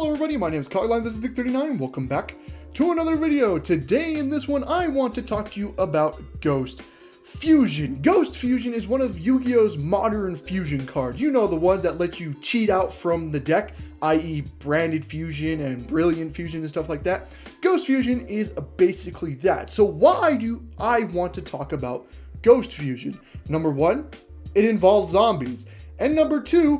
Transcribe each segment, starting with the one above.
Hello everybody, my name is Cogline, this is Dick39, welcome back to another video. Today in this one, I want to talk to you about Ghost Fusion. Ghost Fusion is one of Yu-Gi-Oh's modern fusion cards. You know, the ones that let you cheat out from the deck, i.e. Branded Fusion and Brilliant Fusion and stuff like that. Ghost Fusion is basically that. So why do I want to talk about Ghost Fusion? Number one, it involves zombies. And number two,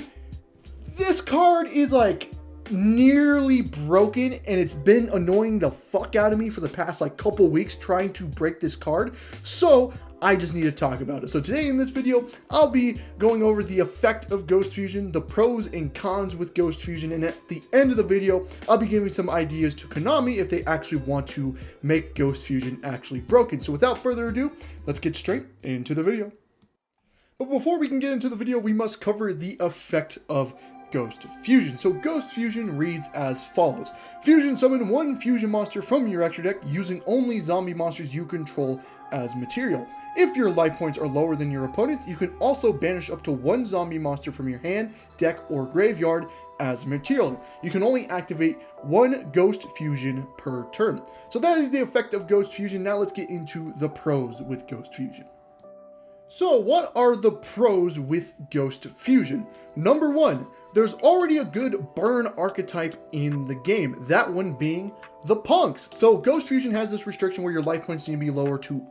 this card is like nearly broken and it's been annoying the fuck out of me for the past like couple weeks trying to break this card. So I just need to talk about it. So today in this video, I'll be going over the effect of Ghost Fusion, the pros and cons with Ghost Fusion, and at the end of the video, I'll be giving some ideas to Konami if they actually want to make Ghost Fusion actually broken. So without further ado, let's get straight into the video. But before we can get into the video, we must cover the effect of Ghost Fusion. So Ghost Fusion reads as follows. Fusion summon one fusion monster from your extra deck using only zombie monsters you control as material. If your life points are lower than your opponent, you can also banish up to one zombie monster from your hand, deck, or graveyard as material. You can only activate one Ghost Fusion per turn. So that is the effect of Ghost Fusion. Now let's get into the pros with Ghost Fusion. So what are the pros with Ghost Fusion? Number one, there's already a good burn archetype in the game, that one being the punks. So Ghost Fusion has this restriction where your life points need to be lower to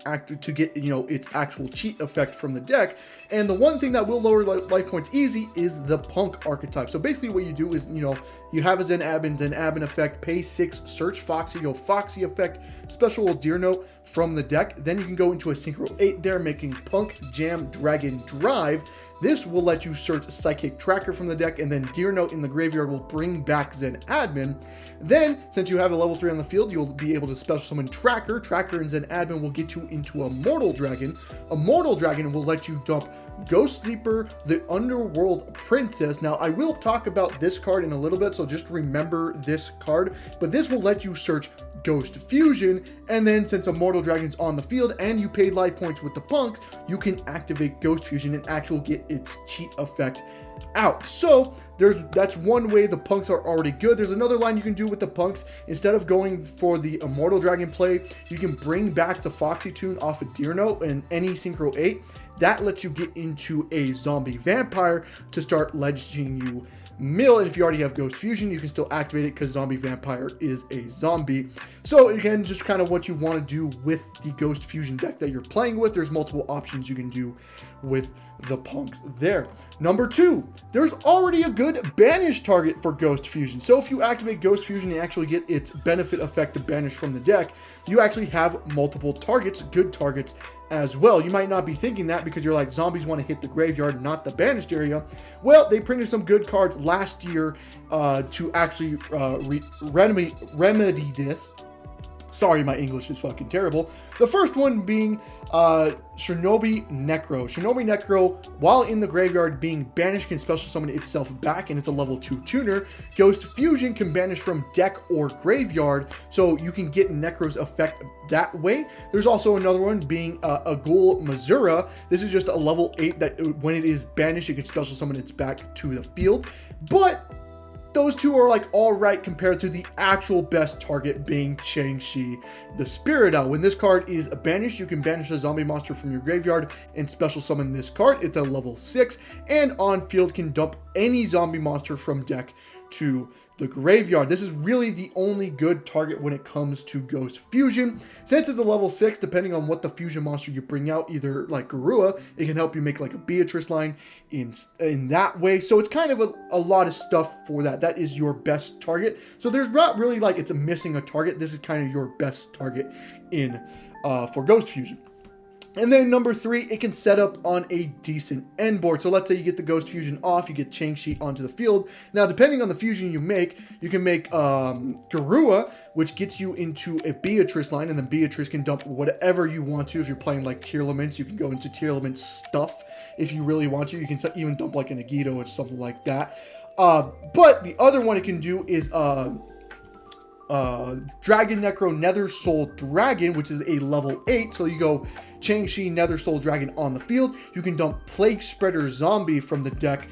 get, you know, its actual cheat effect from the deck. And the one thing that will lower life points easy is the punk archetype. So basically what you do is, you know, you have a Zen Abin effect, pay 6, search Foxy, go Foxy effect, special Deer Note from the deck. Then you can go into a Synchro 8 there, making Punk, Jam, Dragon, Drive. This will let you search Psychic Tracker from the deck, and then Deer Note in the graveyard will bring back Zen Admin. Then, since you have a level 3 on the field, you'll be able to special summon Tracker. Tracker and Zen Admin will get you into a Mortal Dragon. A Mortal Dragon will let you dump Ghost Sleeper, the Underworld Princess. Now, I will talk about this card in a little bit, so just remember this card. But this will let you search Ghost Fusion, and then since a Mortal Dragon's on the field and you paid life points with the punk, you can activate Ghost Fusion and actually get its cheat effect out. So that's one way the punks are already good. There's another line you can do with the punks. Instead of going for the Immortal Dragon play, you can bring back the Foxy tune off of Deer Note and any Synchro 8. That lets you get into a zombie vampire to start legending you mill, and if you already have Ghost Fusion, you can still activate it because Zombie Vampire is a zombie. So again, just kind of what you want to do with the Ghost Fusion deck that you're playing with. There's multiple options you can do with the punks there. Number two, there's already a good banish target for Ghost Fusion. So if you activate Ghost Fusion and actually get its benefit effect to banish from the deck, you actually have multiple targets, good targets as well. You might not be thinking that because you're like, zombies want to hit the graveyard, not the banished area. Well, they printed some good cards last year to actually remedy this. Sorry, my English is fucking terrible. The first one being Shinobi Necro. Shinobi Necro, while in the graveyard being banished, can special summon itself back, and it's a level 2 tuner. Ghost Fusion can banish from deck or graveyard, so you can get Necro's effect that way. There's also another one being Agul Mazura. This is just a level 8 that when it is banished, it can special summon its back to the field. But those two are like all right compared to the actual best target being Chang-Chi the Spirit Owl. When this card is banished, you can banish a zombie monster from your graveyard and special summon this card. It's a level 6 and on field can dump any zombie monster from deck to the graveyard. This is really the only good target when it comes to Ghost Fusion. Since it's a level 6, depending on what the fusion monster you bring out, either like Garua, it can help you make like a Beatrice line in that way. So it's kind of a lot of stuff for that. That is your best target. So there's not really like it's missing a target. This is kind of your best target in for Ghost Fusion. And then number 3, it can set up on a decent end board. So let's say you get the Ghost Fusion off, you get Chang-Chi onto the field. Now, depending on the fusion you can make Garua, which gets you into a Beatrice line, and then Beatrice can dump whatever you want to. If you're playing like Tier Elements, you can go into Tier Element stuff if you really want to. You can even dump like an Yugioh or something like that. But the other one it can do is Dragon Necro Nether Soul Dragon, which is a level 8. So you go Chang-Chi Nether Soul Dragon on the field. You can dump Plague Spreader Zombie from the deck.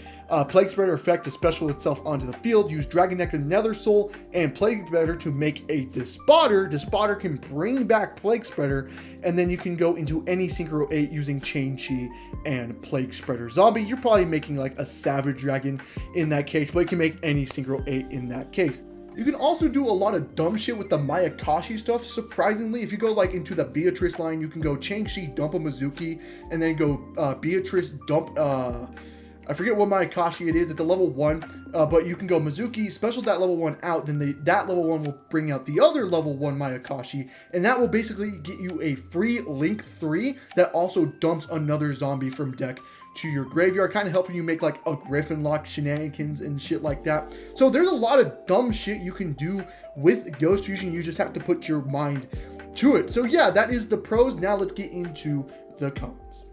Plague Spreader effect to special itself onto the field. Use Dragon Necro Nether Soul and Plague Spreader to make a Despotter. Despotter can bring back Plague Spreader, and then you can go into any Synchro 8 using Chang-Chi and Plague Spreader Zombie. You're probably making like a Savage Dragon in that case, but you can make any Synchro 8 in that case. You can also do a lot of dumb shit with the Mayakashi stuff, surprisingly. If you go like into the Beatrice line, you can go Chang-Chi, dump a Mizuki, and then go Beatrice, dump, I forget what Mayakashi it is. It's a level 1, but you can go Mizuki, special that level 1 out, then that level 1 will bring out the other level 1 Mayakashi, and that will basically get you a free Link 3 that also dumps another zombie from deck to your graveyard, kind of helping you make like a Griffin Lock shenanigans and shit like that. So there's a lot of dumb shit you can do with Ghost Fusion. You just have to put your mind to it. So yeah, that is the pros. Now let's get into the cons.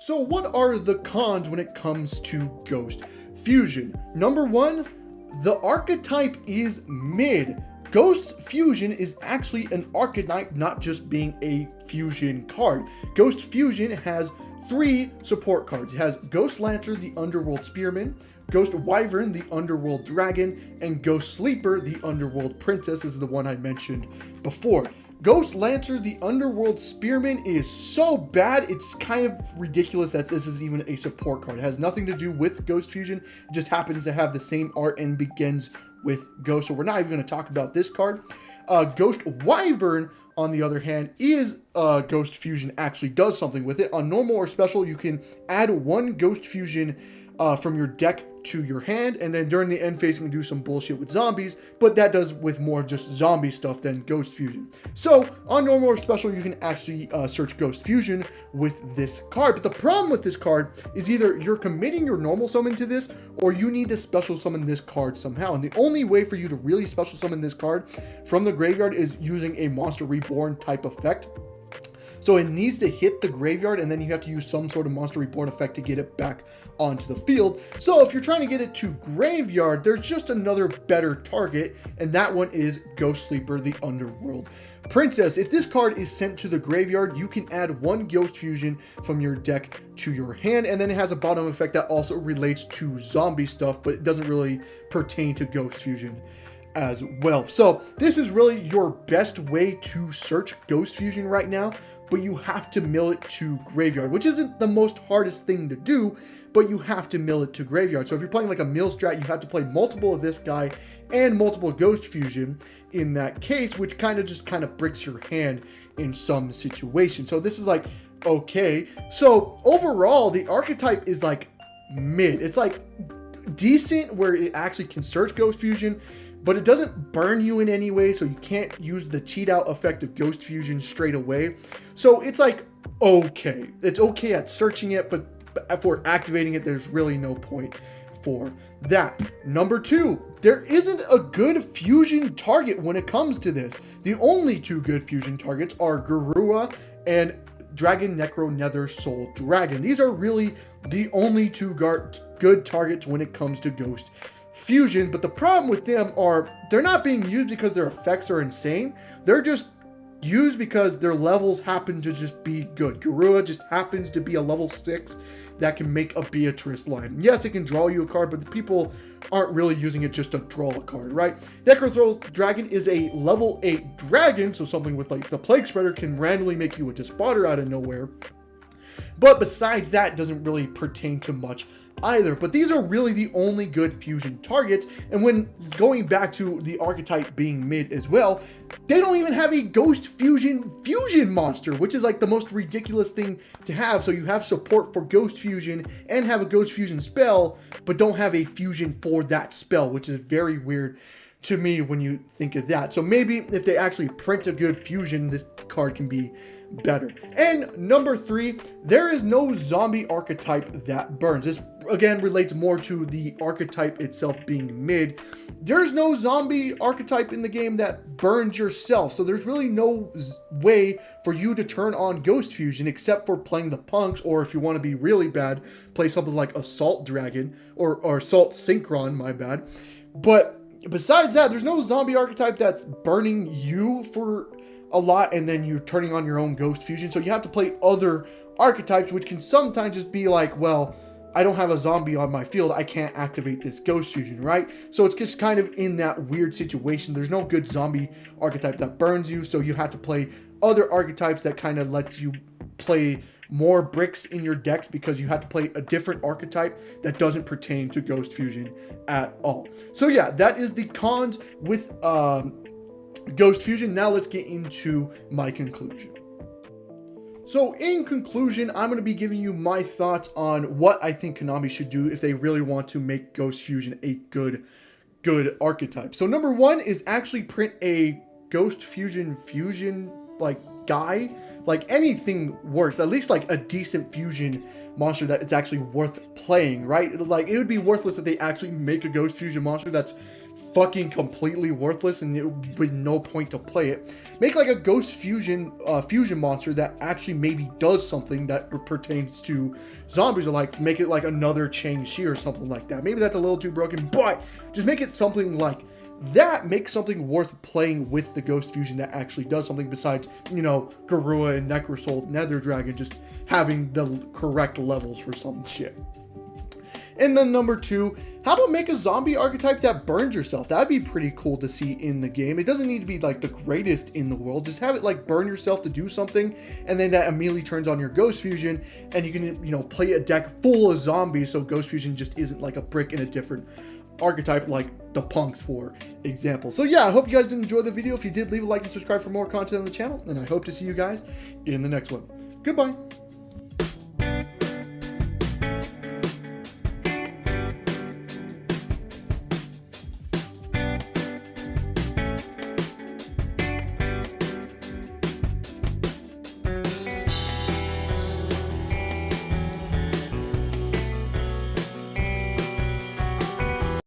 So what are the cons when it comes to Ghost Fusion? Number 1, the archetype is mid. Ghost Fusion is actually an archetype, not just being a fusion card. Ghost Fusion has 3 support cards. It has Ghost Lancer, the Underworld Spearman, Ghost Wyvern, the Underworld Dragon, and Ghost Sleeper, the Underworld Princess. This is the one I mentioned before. Ghost Lancer, the Underworld Spearman, is so bad, it's kind of ridiculous that this is even a support card. It has nothing to do with Ghost Fusion. It just happens to have the same art and begins with Ghost, so we're not even going to talk about this card. Ghost Wyvern, on the other hand, is Ghost Fusion actually does something with it. On normal or special, you can add 1 Ghost Fusion from your deck to your hand, and then during the end phase you can do some bullshit with zombies, but that does with more just zombie stuff than Ghost Fusion. So on normal or special, you can actually search Ghost Fusion with this card. But the problem with this card is either you're committing your normal summon to this, or you need to special summon this card somehow. And the only way for you to really special summon this card from the graveyard is using a Monster Reborn type effect. So it needs to hit the graveyard, and then you have to use some sort of Monster Reborn effect to get it back onto the field. So if you're trying to get it to graveyard, there's just another better target, and that one is Ghost Sleeper, the Underworld Princess. If this card is sent to the graveyard, you can add 1 Ghost Fusion from your deck to your hand, and then it has a bottom effect that also relates to zombie stuff, but it doesn't really pertain to Ghost Fusion as well. So this is really your best way to search Ghost Fusion right now, but you have to mill it to graveyard, which isn't the most hardest thing to do, but you have to mill it to graveyard. So if you're playing like a mill strat, you have to play multiple of this guy and multiple Ghost Fusion in that case, which kind of breaks your hand in some situations. So this is like, okay. So overall, the archetype is like mid. It's like decent where it actually can search Ghost Fusion, but it doesn't burn you in any way, so you can't use the cheat out effect of Ghost Fusion straight away. So it's like, okay. It's okay at searching it, but for activating it, there's really no point for that. Number 2, there isn't a good fusion target when it comes to this. The only 2 good fusion targets are Garua and Dragon Necro Nether Soul Dragon. These are really the only 2 good targets when it comes to Ghost Fusion, but the problem with them are they're not being used because their effects are insane. They're just used because their levels happen to just be good. Garua just happens to be a level 6 that can make a Beatrice line. Yes, it can draw you a card, but the people aren't really using it just to draw a card, right? Necro Dragon is a level 8 dragon, so something with like the Plague Spreader can randomly make you a Despotter out of nowhere. But besides that, it doesn't really pertain to much either. But these are really the only good fusion targets, and when going back to the archetype being mid as well, they don't even have a Ghost Fusion monster, which is like the most ridiculous thing to have. So you have support for Ghost Fusion and have a Ghost Fusion spell, but don't have a fusion for that spell, which is very weird to me when you think of that. So maybe if they actually print a good fusion, this card can be better. And number 3, there is no zombie archetype that burns. This again relates more to the archetype itself being mid. There's no zombie archetype in the game that burns yourself, so there's really no way for you to turn on Ghost Fusion except for playing the punks, or if you want to be really bad, play something like Assault Dragon or Assault Synchron, my bad. But besides that, there's no zombie archetype that's burning you for a lot and then you're turning on your own ghost fusion. So you have to play other archetypes, which can sometimes just be like, well, I don't have a zombie on my field, I can't activate this ghost fusion, right? So it's just kind of in that weird situation. There's no good zombie archetype that burns you, so you have to play other archetypes that kind of lets you play more bricks in your decks, because you have to play a different archetype that doesn't pertain to ghost fusion at all. So yeah, that is the cons with ghost fusion. Now let's get into my conclusion. So in conclusion, I'm going to be giving you my thoughts on what I think Konami should do if they really want to make Ghost Fusion a good archetype. So number one is actually print a Ghost Fusion like guy. Like anything works, at least like a decent fusion monster that it's actually worth playing, right? Like it would be worthless if they actually make a Ghost Fusion monster that's fucking completely worthless and it would be no point to play it. Make like a Ghost Fusion fusion monster that actually maybe does something that pertains to zombies, or like make it like another Chang-Chi or something like that. Maybe that's a little too broken, but just make it something like that. Make something worth playing with the Ghost Fusion that actually does something besides, you know, Garua and Necrosoul, Nether Dragon just having the correct levels for some shit. And then number two, how about make a zombie archetype that burns yourself? That'd be pretty cool to see in the game. It doesn't need to be like the greatest in the world. Just have it like burn yourself to do something, and then that immediately turns on your Ghost Fusion, and you can, you know, play a deck full of zombies, so Ghost Fusion just isn't like a brick in a different archetype like the punks, for example. So yeah, I hope you guys did enjoy the video. If you did, leave a like and subscribe for more content on the channel, and I hope to see you guys in the next one. Goodbye.